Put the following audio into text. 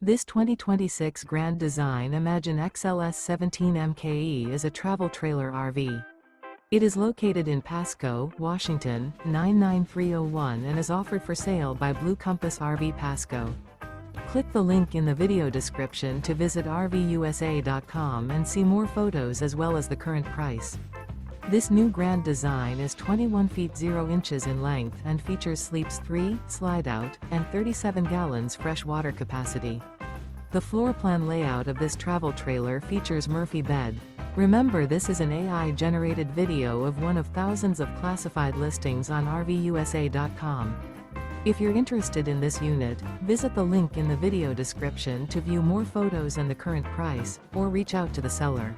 This 2026 Grand Design Imagine XLS 17 MKE is a travel trailer RV. It is located in Pasco, Washington, 99301 and is offered for sale by Blue Compass RV Pasco. Click the link in the video description to visit RVUSA.com and see more photos as well as the current price. This new Grand Design is 21 feet 0 inches in length and features sleeps 3, Slideout, and 37 gallons fresh water capacity. The floor plan layout of this travel trailer features Murphy bed. Remember, this is an AI-generated video of one of thousands of classified listings on RVUSA.com. If you're interested in this unit, visit the link in the video description to view more photos and the current price, or reach out to the seller.